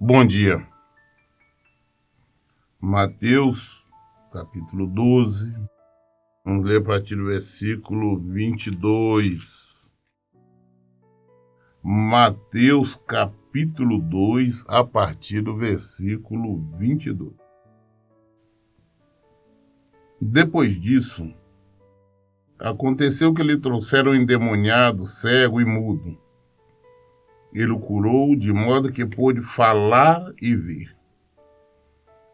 Bom dia. Mateus, capítulo 12. Vamos ler a partir do versículo 22. Mateus, capítulo 2, a partir do versículo 22. Depois disso, aconteceu que lhe trouxeram um endemoniado, cego e mudo. Ele o curou de modo que pôde falar e ver.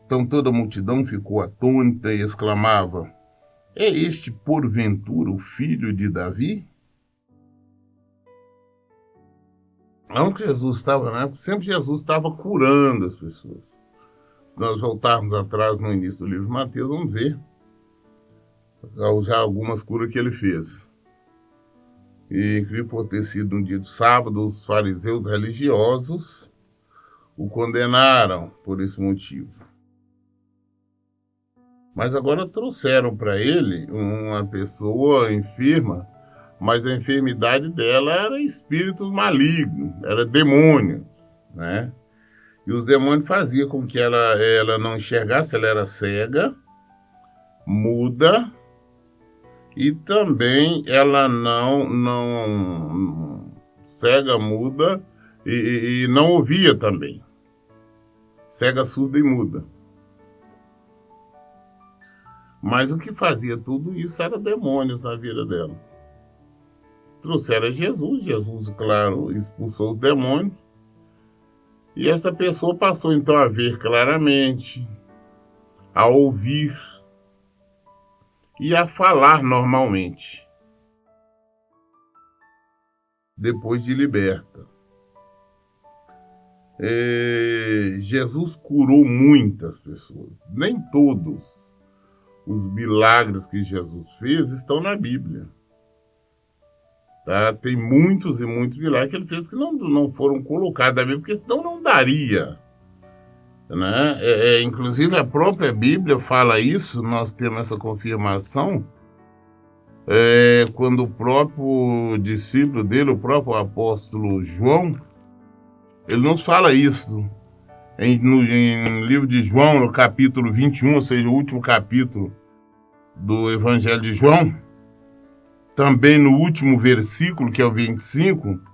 Então toda a multidão ficou atônita e exclamava: é este, porventura, o filho de Davi? Não que Jesus estava, né? Sempre Jesus estava curando as pessoas. Se nós voltarmos atrás no início do livro de Mateus, vamos ver já algumas curas que ele fez. E por ter sido um dia de sábado, os fariseus religiosos o condenaram por esse motivo. Mas agora trouxeram para ele uma pessoa enferma, mas a enfermidade dela era espíritos malignos, era demônio, né? E os demônios faziam com que ela não enxergasse, ela era cega, muda, e também ela não cega, muda e não ouvia também. Cega, surda e muda. Mas o que fazia tudo isso era demônios na vida dela. Trouxeram a Jesus, claro, expulsou os demônios. E esta pessoa passou então a ver claramente, a ouvir e a falar normalmente, depois de liberta. Jesus curou muitas pessoas. Nem todos os milagres que Jesus fez estão na Bíblia. Tá? Tem muitos e muitos milagres que ele fez que não foram colocados na Bíblia, porque senão não daria. Né? Inclusive a própria Bíblia fala isso, nós temos essa confirmação, quando o próprio discípulo dele, o próprio apóstolo João, ele nos fala isso no livro de João, no capítulo 21, ou seja, o último capítulo do Evangelho de João, também no último versículo, que é o 25,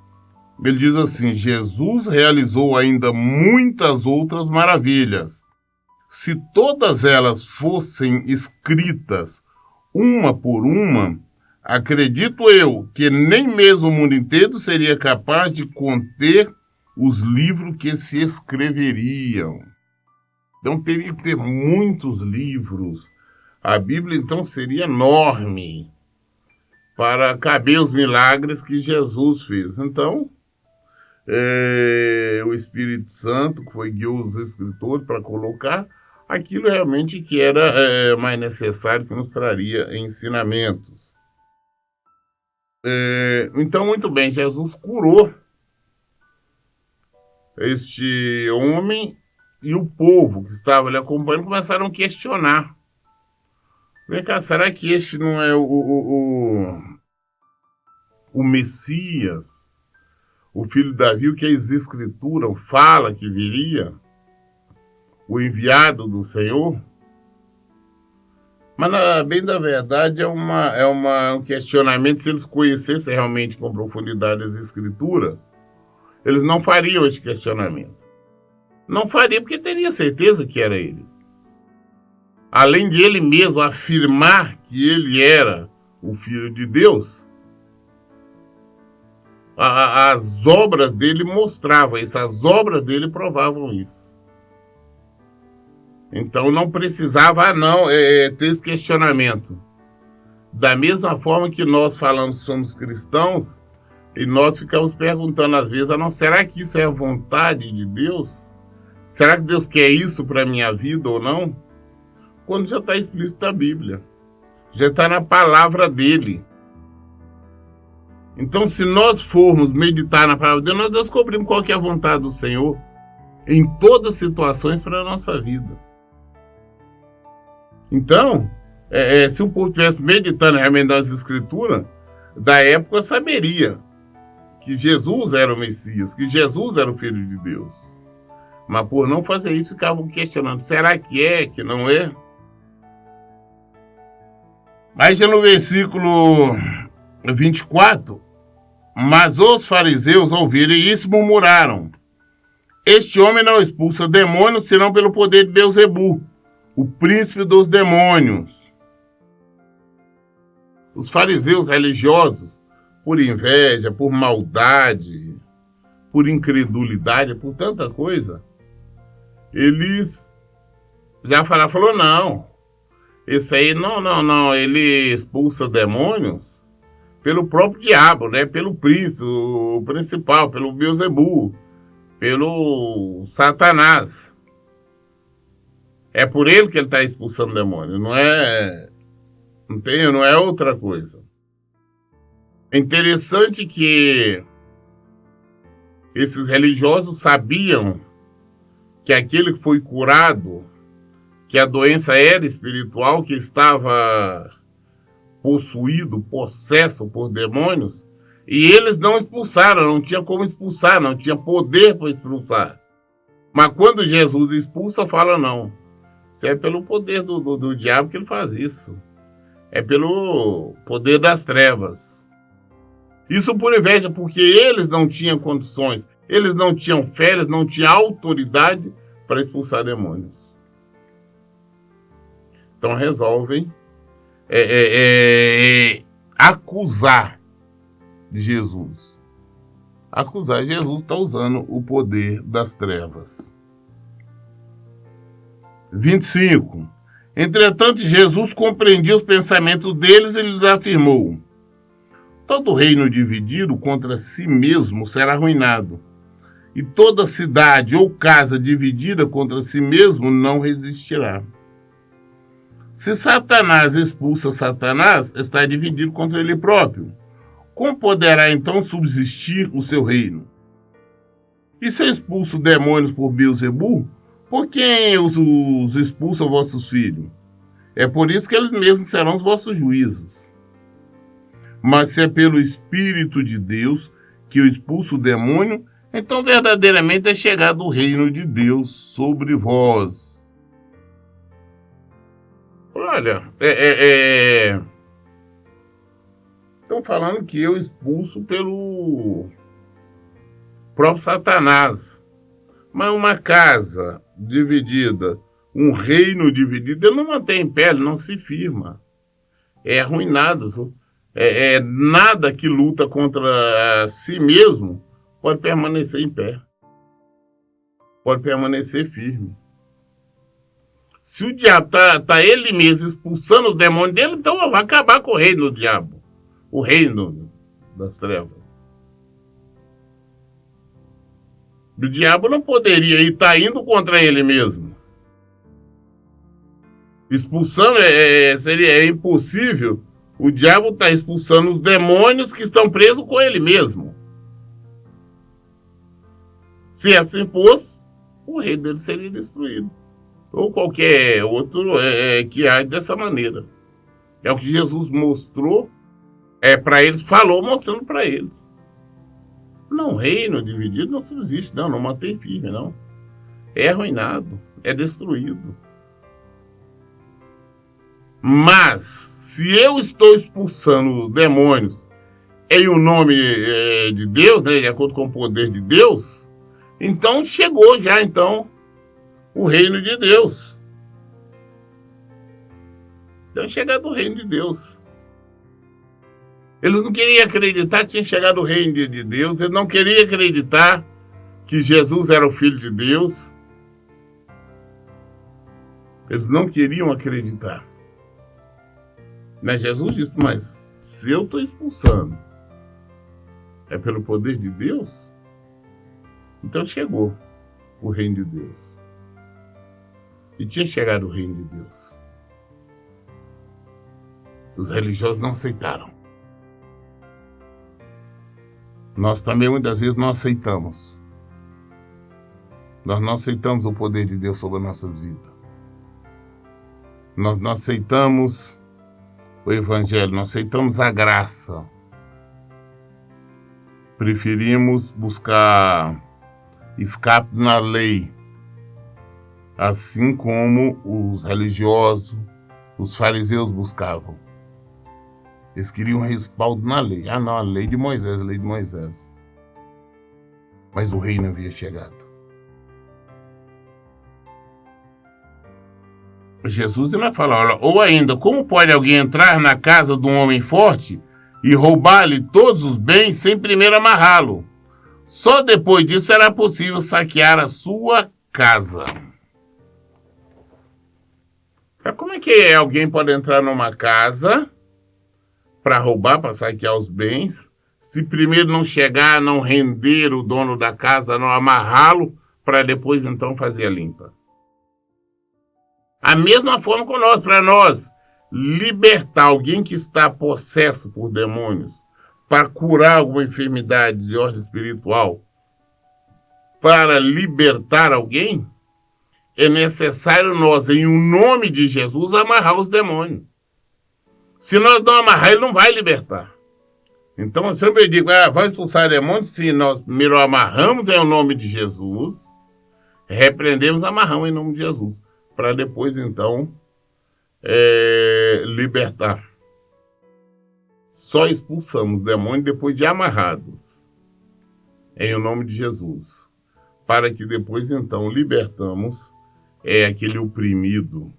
ele diz assim: Jesus realizou ainda muitas outras maravilhas. Se todas elas fossem escritas uma por uma, acredito eu que nem mesmo o mundo inteiro seria capaz de conter os livros que se escreveriam. Então teria que ter muitos livros. A Bíblia então seria enorme para caber os milagres que Jesus fez. Então, o Espírito Santo que guiou os escritores para colocar aquilo realmente que era mais necessário, que nos traria ensinamentos. Então, muito bem, Jesus curou este homem, e o povo que estava lhe acompanhando começaram a questionar. Vem cá, será que este não é o Messias, o filho de Davi, o que as Escrituras falam que viria, o enviado do Senhor? Mas, bem da verdade, é um questionamento. Se eles conhecessem realmente com profundidade as Escrituras, eles não fariam esse questionamento. Não faria porque teria certeza que era ele. Além de ele mesmo afirmar que ele era o Filho de Deus, as obras dele mostravam isso, as obras dele provavam isso. Então não precisava ter esse questionamento. Da mesma forma que nós falamos que somos cristãos, e nós ficamos perguntando às vezes, será que isso é a vontade de Deus? Será que Deus quer isso para a minha vida ou não? Quando já está explícito na Bíblia. Já está na palavra dele. Então, se nós formos meditar na palavra dele, nós descobrimos qual que é a vontade do Senhor em todas as situações para a nossa vida. Então, se o povo estivesse meditando realmente nas Escrituras, da época saberia que Jesus era o Messias, que Jesus era o Filho de Deus. Mas por não fazer isso, ficavam questionando, será que é, que não é? Aí já no versículo 24, mas os fariseus ouviram isso murmuraram, este homem não expulsa demônios, senão pelo poder de Beelzebu, o príncipe dos demônios. Os fariseus religiosos, por inveja, por maldade, por incredulidade, por tanta coisa, eles já falou, não, esse aí não, ele expulsa demônios pelo próprio diabo, né? Pelo príncipe, o principal, pelo Beelzebu, pelo Satanás. É por ele que ele está expulsando demônio, não é outra coisa. É interessante que esses religiosos sabiam que aquele que foi curado, que a doença era espiritual, que estava possuído, possesso por demônios, e eles não expulsaram, não tinha como expulsar, não tinha poder para expulsar. Mas quando Jesus expulsa, fala não. Isso é pelo poder do diabo que ele faz isso. É pelo poder das trevas. Isso por inveja, porque eles não tinham condições, eles não tinham fé, eles não tinham autoridade para expulsar demônios. Então resolvem acusar Jesus. Acusar Jesus está usando o poder das trevas. 25. Entretanto, Jesus compreendia os pensamentos deles e lhes afirmou: todo reino dividido contra si mesmo será arruinado, e toda cidade ou casa dividida contra si mesmo não resistirá. Se Satanás expulsa Satanás, está dividido contra ele próprio. Como poderá então subsistir o seu reino? E se eu expulso demônios por Beelzebu, por quem os expulsa vossos filhos? É por isso que eles mesmos serão os vossos juízes. Mas se é pelo Espírito de Deus que eu expulso o demônio, então verdadeiramente é chegado o reino de Deus sobre vós. Olha, estão falando que eu expulso pelo próprio Satanás. Mas uma casa dividida, um reino dividido, ele não mantém em pé, ele não se firma. É arruinado. Nada que luta contra si mesmo pode permanecer em pé. Pode permanecer firme. Se o diabo tá ele mesmo expulsando os demônios dele, então vai acabar com o reino do diabo. O reino das trevas. O diabo não poderia estar indo contra ele mesmo. Expulsando, seria impossível. O diabo está expulsando os demônios que estão presos com ele mesmo. Se assim fosse, o reino dele seria destruído. Ou qualquer outro que age dessa maneira. É o que Jesus mostrou para eles, falou mostrando para eles. Não, reino dividido não subsiste, não mantém firme, não. É arruinado, é destruído. Mas, se eu estou expulsando os demônios em o nome de Deus, né, de acordo com o poder de Deus, então chegou já, então, o reino de Deus. Então chegado o reino de Deus. Eles não queriam acreditar que tinha chegado o reino de Deus, eles não queriam acreditar que Jesus era o Filho de Deus. Eles não queriam acreditar. Mas Jesus disse, mas se eu estou expulsando, é pelo poder de Deus? Então chegou o reino de Deus. E tinha chegado o reino de Deus. Os religiosos não aceitaram. Nós também muitas vezes não aceitamos. Nós não aceitamos o poder de Deus sobre as nossas vidas. Nós não aceitamos o Evangelho, não aceitamos a graça. Preferimos buscar escape na lei, assim como os religiosos, os fariseus buscavam. Eles queriam respaldo na lei. Ah, não, a lei de Moisés, a lei de Moisés. Mas o rei não havia chegado. Jesus ainda fala, olha, ou ainda, como pode alguém entrar na casa de um homem forte e roubar-lhe todos os bens sem primeiro amarrá-lo? Só depois disso será possível saquear a sua casa. Como é que alguém pode entrar numa casa para roubar, para saquear os bens, se primeiro não chegar, não render o dono da casa, não amarrá-lo, para depois então fazer a limpa? A mesma forma com nós, para nós libertar alguém que está possesso por demônios, para curar alguma enfermidade de ordem espiritual, para libertar alguém, é necessário nós, em nome de Jesus, amarrar os demônios. Se nós não amarrar, ele não vai libertar. Então eu sempre digo, vai expulsar demônios se nós primeiro amarramos em nome de Jesus, repreendemos, amarramos em nome de Jesus, para depois então libertar. Só expulsamos demônios depois de amarrados em nome de Jesus, para que depois então libertamos aquele oprimido,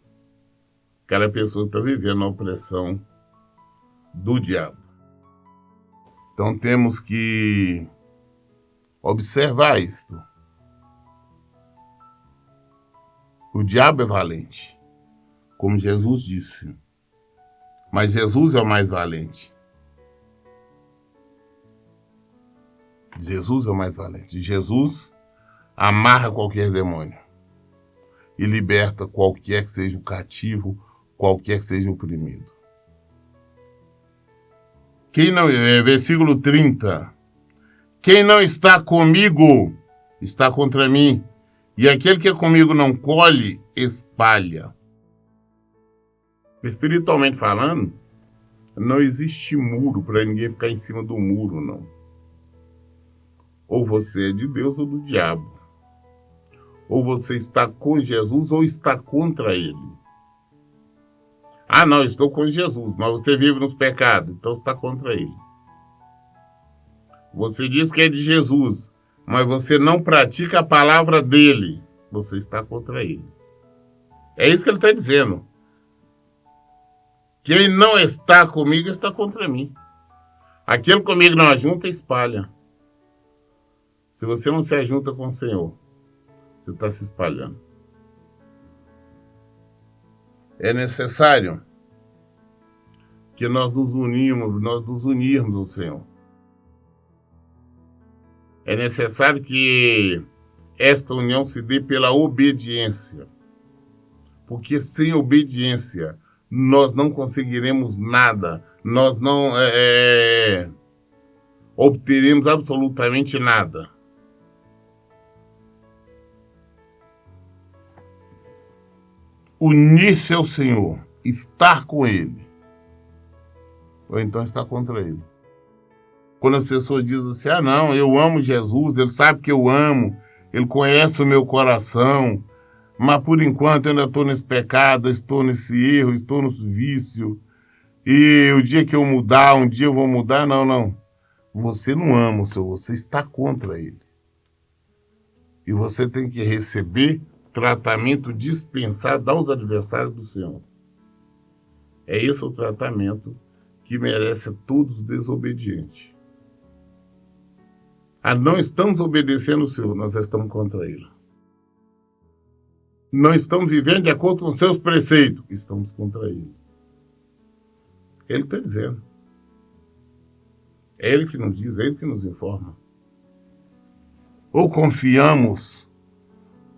aquela pessoa que está vivendo a opressão do diabo. Então temos que observar isto. O diabo é valente, como Jesus disse, mas Jesus é o mais valente. Jesus é o mais valente. Jesus amarra qualquer demônio e liberta qualquer que seja o cativo, qualquer que seja o oprimido. Versículo 30. Quem não está comigo está contra mim, e aquele que comigo não colhe, espalha. Espiritualmente falando, não existe muro para ninguém ficar em cima do muro, não. Ou você é de Deus ou do diabo. Ou você está com Jesus ou está contra ele. Ah, não, estou com Jesus, mas você vive nos pecados, então você está contra ele. Você diz que é de Jesus, mas você não pratica a palavra dele, você está contra ele. É isso que ele está dizendo. Quem não está comigo está contra mim. Aquele comigo não ajunta, espalha. Se você não se ajunta com o Senhor, você está se espalhando. É necessário que nós nos unirmos ao Senhor. É necessário que esta união se dê pela obediência. Porque sem obediência, nós não conseguiremos nada. Nós não obteremos absolutamente nada. Unir-se ao Senhor, estar com Ele, ou então estar contra Ele. Quando as pessoas dizem assim, ah não, eu amo Jesus, Ele sabe que eu amo, Ele conhece o meu coração, mas por enquanto eu ainda estou nesse pecado, estou nesse erro, estou no vício, e o dia que eu mudar, um dia eu vou mudar, não. Você não ama o Senhor, você está contra Ele. E você tem que receber tratamento dispensado aos adversários do Senhor. É esse o tratamento que merece todos os desobedientes. Não estamos obedecendo o Senhor, nós estamos contra Ele. Não estamos vivendo de acordo com os seus preceitos, estamos contra Ele. Ele está dizendo. É Ele que nos diz, é Ele que nos informa. Ou confiamos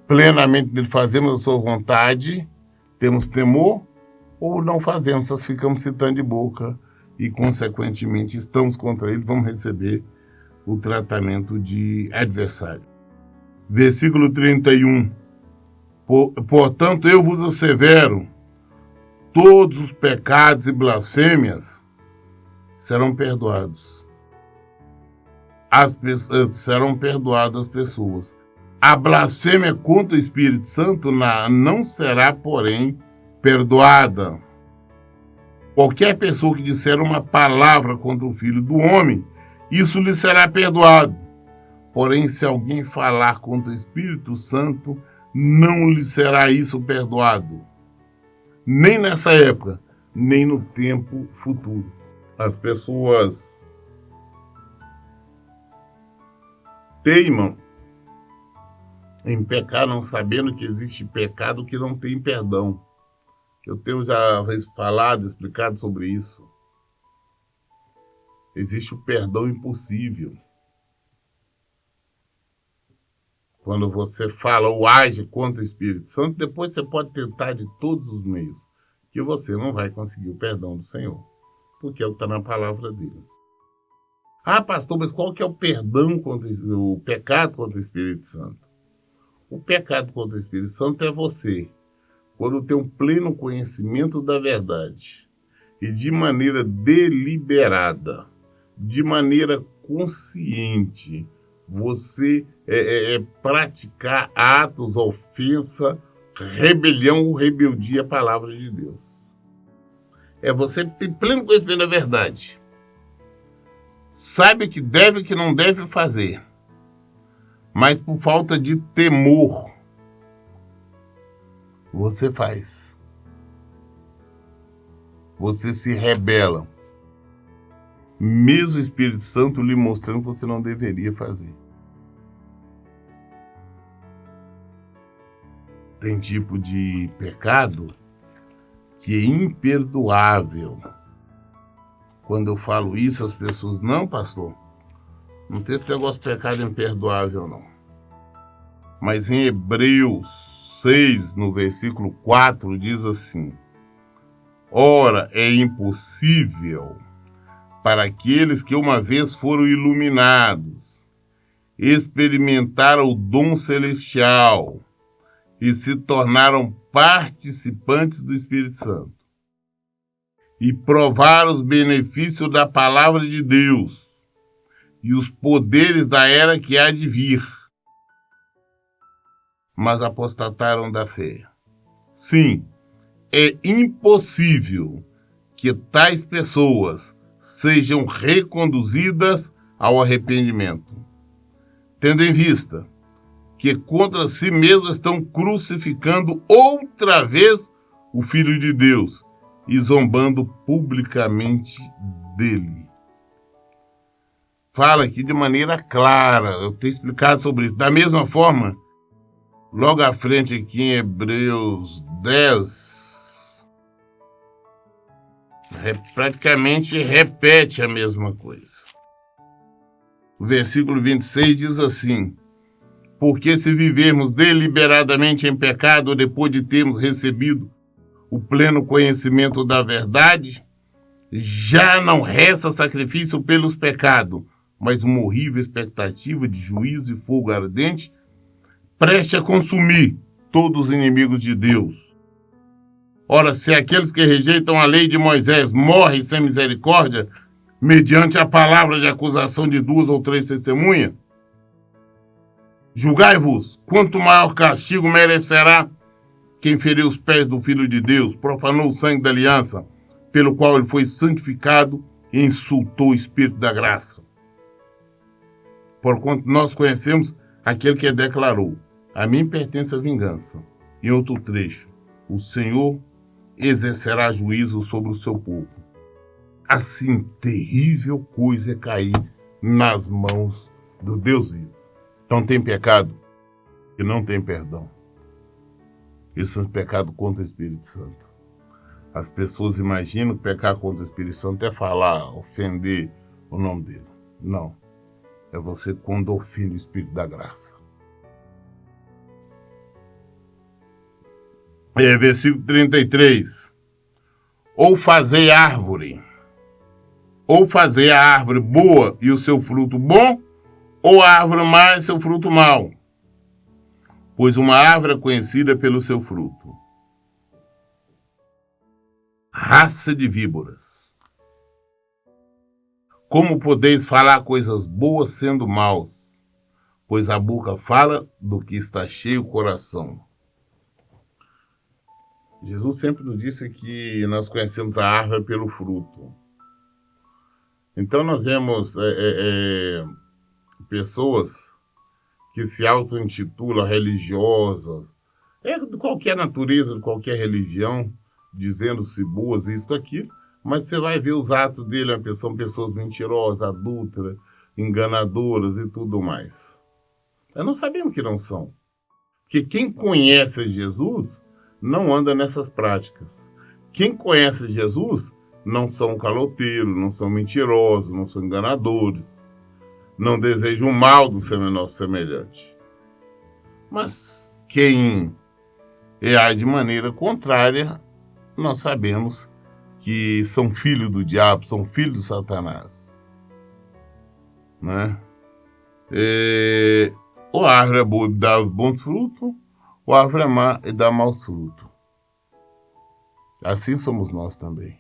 plenamente nele, fazemos a sua vontade, temos temor, ou não fazemos, nós ficamos citando de boca e, consequentemente, estamos contra ele, vamos receber o tratamento de adversário. Versículo 31. Portanto, eu vos assevero, todos os pecados e blasfêmias serão perdoados. Serão perdoadas as pessoas. A blasfêmia contra o Espírito Santo não será, porém, perdoada. Qualquer pessoa que disser uma palavra contra o Filho do Homem, isso lhe será perdoado. Porém, se alguém falar contra o Espírito Santo, não lhe será isso perdoado. Nem nessa época, nem no tempo futuro. As pessoas teimam em pecar, não sabendo que existe pecado que não tem perdão. Eu tenho já falado, explicado sobre isso. Existe o perdão impossível. Quando você fala ou age contra o Espírito Santo, depois você pode tentar de todos os meios, que você não vai conseguir o perdão do Senhor, porque é o que está na palavra dele. Ah, pastor, mas qual que é o perdão contra o pecado contra o Espírito Santo? O pecado contra o Espírito Santo é você, quando tem um pleno conhecimento da verdade e de maneira deliberada, de maneira consciente, você praticar atos, ofensa, rebelião ou rebeldia à palavra de Deus. É você ter pleno conhecimento da verdade. Sabe o que deve e o que não deve fazer. Mas por falta de temor, você faz. Você se rebela. Mesmo o Espírito Santo lhe mostrando que você não deveria fazer. Tem tipo de pecado que é imperdoável. Quando eu falo isso, as pessoas, não, pastor, não tem esse negócio de pecado imperdoável, não. Mas em Hebreus 6, no versículo 4, diz assim: ora, é impossível para aqueles que uma vez foram iluminados, experimentaram o dom celestial e se tornaram participantes do Espírito Santo, e provaram os benefícios da palavra de Deus e os poderes da era que há de vir, mas apostataram da fé. Sim, é impossível que tais pessoas sejam reconduzidas ao arrependimento, tendo em vista que contra si mesmos estão crucificando outra vez o Filho de Deus e zombando publicamente dele. Fala aqui de maneira clara, eu tenho explicado sobre isso. Da mesma forma, logo à frente aqui em Hebreus 10, praticamente repete a mesma coisa. O versículo 26 diz assim: porque se vivermos deliberadamente em pecado depois de termos recebido o pleno conhecimento da verdade, já não resta sacrifício pelos pecados, mas uma horrível expectativa de juízo e fogo ardente, preste a consumir todos os inimigos de Deus. Ora, se aqueles que rejeitam a lei de Moisés morrem sem misericórdia, mediante a palavra de acusação de 2 ou 3 testemunhas, julgai-vos, quanto maior castigo merecerá quem feriu os pés do Filho de Deus, profanou o sangue da aliança, pelo qual ele foi santificado e insultou o Espírito da graça. Porquanto nós conhecemos aquele que declarou: a mim pertence a vingança. Em outro trecho: o Senhor exercerá juízo sobre o seu povo. Assim, terrível coisa é cair nas mãos do Deus vivo. Então tem pecado que não tem perdão. Isso é um pecado contra o Espírito Santo. As pessoas imaginam que pecar contra o Espírito Santo é falar, ofender o nome dele. Não. É você quando ofende o Espírito da graça. Versículo 33. Ou fazei a árvore boa e o seu fruto bom, ou a árvore má e seu fruto mau. Pois uma árvore é conhecida pelo seu fruto. Raça de víboras. Como podeis falar coisas boas sendo maus? pois a boca fala do que está cheio o coração. Jesus sempre nos disse que nós conhecemos a árvore pelo fruto. Então nós vemos pessoas que se auto-intitulam religiosas, de qualquer natureza, de qualquer religião, dizendo-se boas, isso, aquilo, mas você vai ver os atos dele, são pessoas mentirosas, adúlteras, enganadoras e tudo mais. Nós não sabemos que não são. Porque quem conhece Jesus não anda nessas práticas. Quem conhece Jesus não são caloteiros, não são mentirosos, não são enganadores, não desejam o mal do seu menor semelhante. Mas quem age de maneira contrária, nós sabemos que são filhos do diabo, são filhos de Satanás. Né? Ou a árvore é boa e dá bons frutos, ou a árvore é má e dá maus frutos. Assim somos nós também.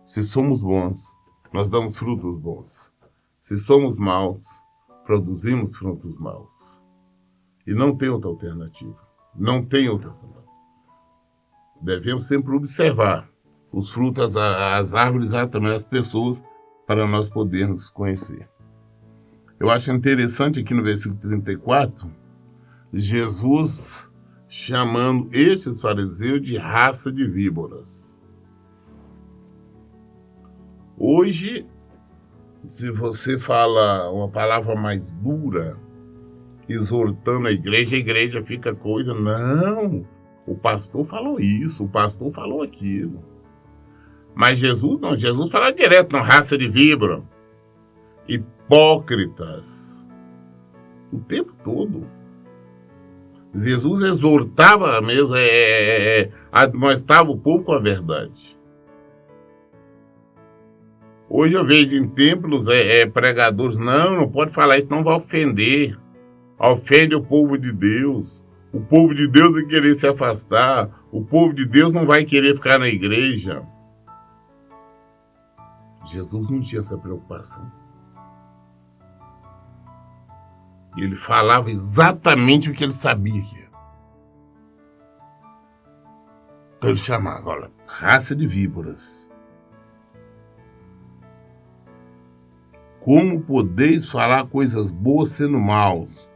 Se somos bons, nós damos frutos bons. Se somos maus, produzimos frutos maus. E não tem outra alternativa. Não tem outra alternativa. Devemos sempre observar os frutos, as árvores, também as pessoas, para nós podermos conhecer. Eu acho interessante aqui no versículo 34, Jesus chamando estes fariseus de raça de víboras. Hoje, se você fala uma palavra mais dura, exortando a igreja fica coisa. Não, o pastor falou isso, o pastor falou aquilo. Mas Jesus não, Jesus fala direto, não, raça de víbora, hipócritas, o tempo todo. Jesus exortava mesmo, admoestava o povo com a verdade. Hoje eu vejo em templos pregadores, não pode falar isso, não vai ofender. Ofende o povo de Deus. O povo de Deus vai querer se afastar. O povo de Deus não vai querer ficar na igreja. Jesus não tinha essa preocupação. Ele falava exatamente o que ele sabia que era. Então ele chamava, olha, raça de víboras. Como podeis falar coisas boas sendo maus?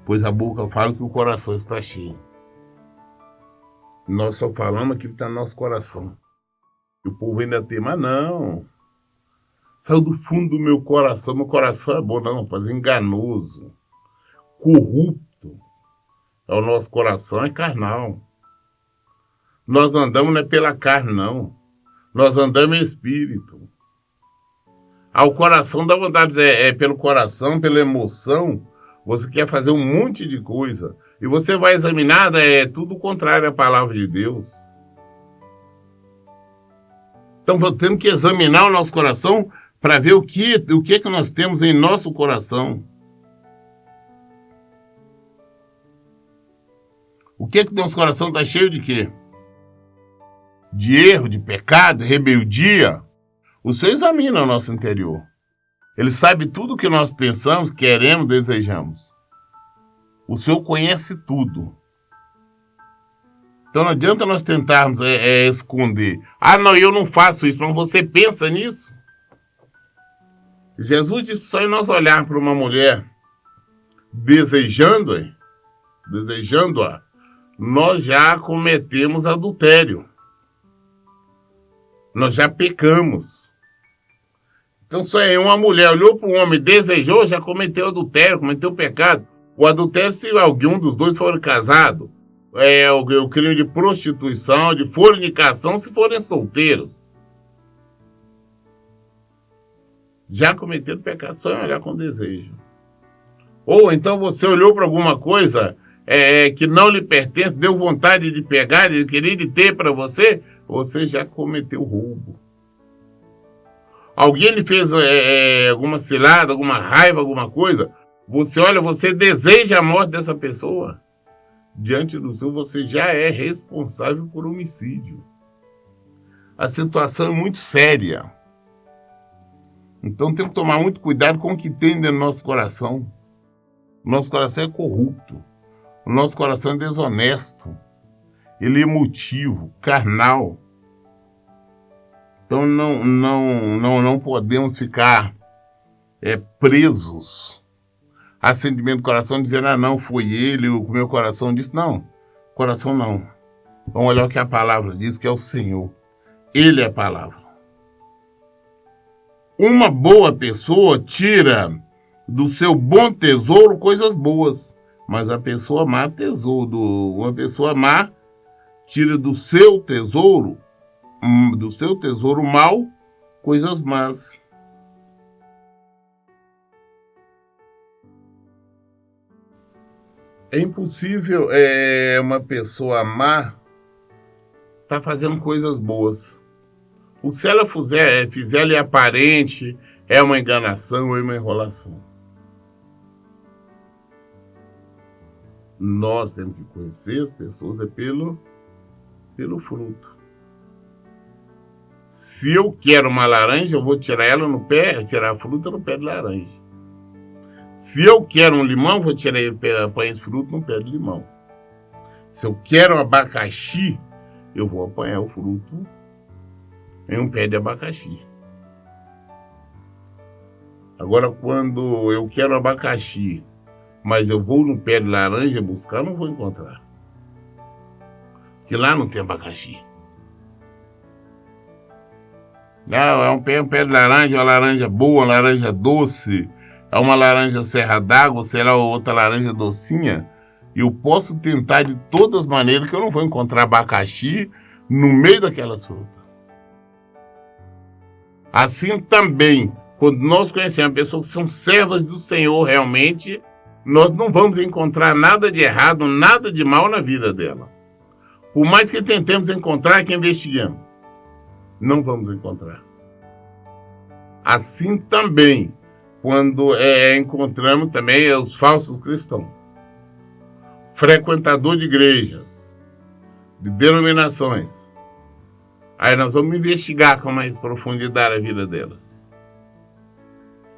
Pois a boca fala que o coração está cheio. Nós só falamos aquilo que está no nosso coração. E o povo ainda tem, mas não. Saiu do fundo do meu coração é bom, não, rapaz, enganoso, corrupto. O nosso coração é carnal. Nós não andamos não é pela carne, não. Nós andamos em espírito. O coração dá vontade, pelo coração, pela emoção, você quer fazer um monte de coisa. E você vai examinar, tudo contrário à palavra de Deus. Então, temos que examinar o nosso coração para ver o que nós temos em nosso coração. O que nosso coração está cheio de quê? De erro, de pecado, rebeldia. O Senhor examina o nosso interior. Ele sabe tudo o que nós pensamos, queremos, desejamos. O Senhor conhece tudo. Então não adianta nós tentarmos esconder. Não, eu não faço isso, mas você pensa nisso? Jesus disse só em nós olhar para uma mulher desejando-a, nós já cometemos adultério. Nós já pecamos. Então, só uma mulher olhou para um homem, desejou, já cometeu adultério, cometeu pecado. O adultério, se algum dos dois for casado, o crime de prostituição, de fornicação, se forem solteiros. Já cometeram pecado só em olhar com desejo. Ou então você olhou para alguma coisa que não lhe pertence, deu vontade de pegar, de querer de ter para você, você já cometeu roubo. Alguém lhe fez alguma cilada, alguma raiva, alguma coisa, você olha, você deseja a morte dessa pessoa. Diante do Senhor, você já é responsável por homicídio. A situação é muito séria. Então temos que tomar muito cuidado com o que tem dentro do nosso coração. O nosso coração é corrupto. O nosso coração é desonesto. Ele é emotivo, carnal. Então não podemos ficar presos a sentimento do coração, dizendo, não, foi ele, o meu coração disse. Não, coração não. Vamos olhar o que a palavra diz, que é o Senhor. Ele é a palavra. Uma boa pessoa tira do seu bom tesouro coisas boas, mas a pessoa má uma pessoa má tira do seu tesouro mal coisas más. É impossível uma pessoa má estar fazendo coisas boas. O se ela fizer ali aparente, é uma enganação, é uma enrolação. Nós temos que conhecer as pessoas pelo fruto. Se eu quero uma laranja, eu vou tirar ela no pé, tirar a fruta no pé de laranja. Se eu quero um limão, vou apanhar esse fruto no pé de limão. Se eu quero um abacaxi, eu vou apanhar o fruto em um pé de abacaxi. Agora, quando eu quero abacaxi, mas eu vou no pé de laranja buscar, não vou encontrar. Porque lá não tem abacaxi. É um pé de laranja, uma laranja boa, uma laranja doce, é uma laranja serra d'água, será outra laranja docinha. Eu posso tentar de todas as maneiras que eu não vou encontrar abacaxi no meio daquelas frutas. Assim também, quando nós conhecemos pessoas que são servas do Senhor realmente, nós não vamos encontrar nada de errado, nada de mal na vida dela. Por mais que tentemos encontrar, que investigamos, não vamos encontrar. Assim também, quando encontramos também os falsos cristãos, frequentador de igrejas, de denominações. Aí nós vamos investigar com mais profundidade a vida delas.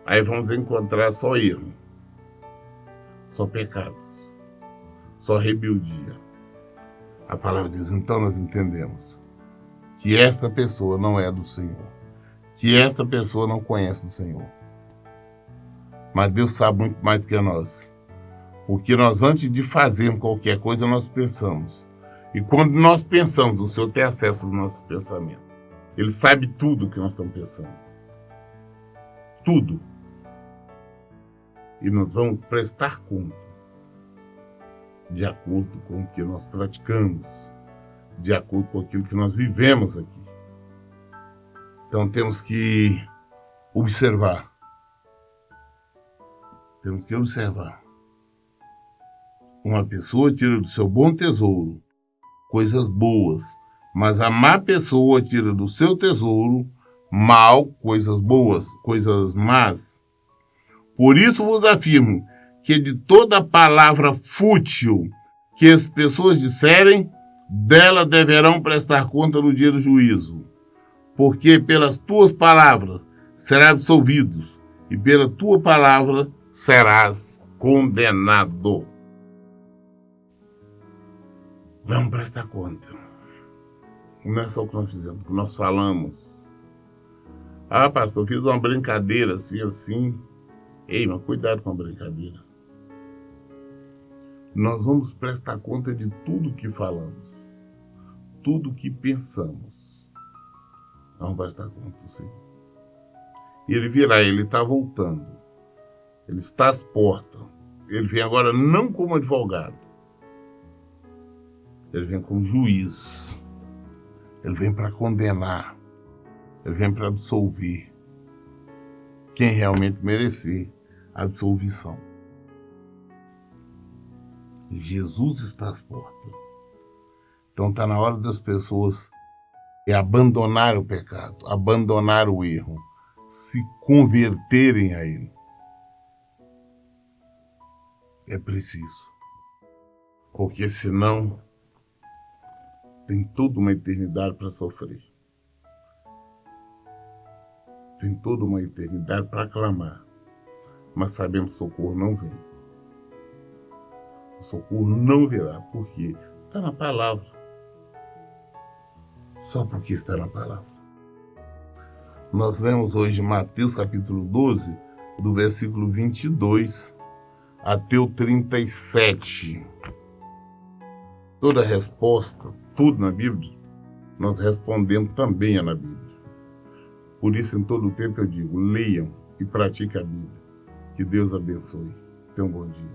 Aí vamos encontrar só erro, só pecado, só rebeldia. A palavra diz, então nós entendemos que esta pessoa não é do Senhor, que esta pessoa não conhece o Senhor. Mas Deus sabe muito mais do que nós. Porque nós, antes de fazermos qualquer coisa, nós pensamos. E quando nós pensamos, o Senhor tem acesso aos nossos pensamentos. Ele sabe tudo o que nós estamos pensando. Tudo. E nós vamos prestar conta de acordo com o que nós praticamos, de acordo com aquilo que nós vivemos aqui. Então temos que observar. Temos que observar. Uma pessoa tira do seu bom tesouro coisas boas, mas a má pessoa tira do seu tesouro mal coisas boas, coisas más. Por isso vos afirmo que de toda palavra fútil que as pessoas disserem, dela deverão prestar conta no dia do juízo. Porque pelas tuas palavras serás absolvido, e pela tua palavra serás condenado. Vamos prestar conta. Não é só o que nós fizemos, o que nós falamos. Ah, pastor, fiz uma brincadeira assim. Ei, mas cuidado com a brincadeira. Nós vamos prestar conta de tudo que falamos, tudo que pensamos. Vamos prestar conta, Senhor. E ele virá, ele está voltando. Ele está às portas. Ele vem agora não como advogado. Ele vem como juiz. Ele vem para condenar. Ele vem para absolver quem realmente merecer a absolvição. Jesus está às portas. Então está na hora das pessoas abandonar o pecado, abandonar o erro, se converterem a ele. É preciso. Porque senão tem toda uma eternidade para sofrer. Tem toda uma eternidade para clamar. Mas sabemos que socorro não vem. o socorro não virá. Por quê? Está na palavra. Só porque está na palavra. Nós lemos hoje Mateus capítulo 12, do versículo 22 até o 37. Toda resposta, tudo na Bíblia, nós respondemos também na Bíblia. Por isso, em todo o tempo eu digo, leiam e pratiquem a Bíblia. Que Deus abençoe. Tenha um bom dia.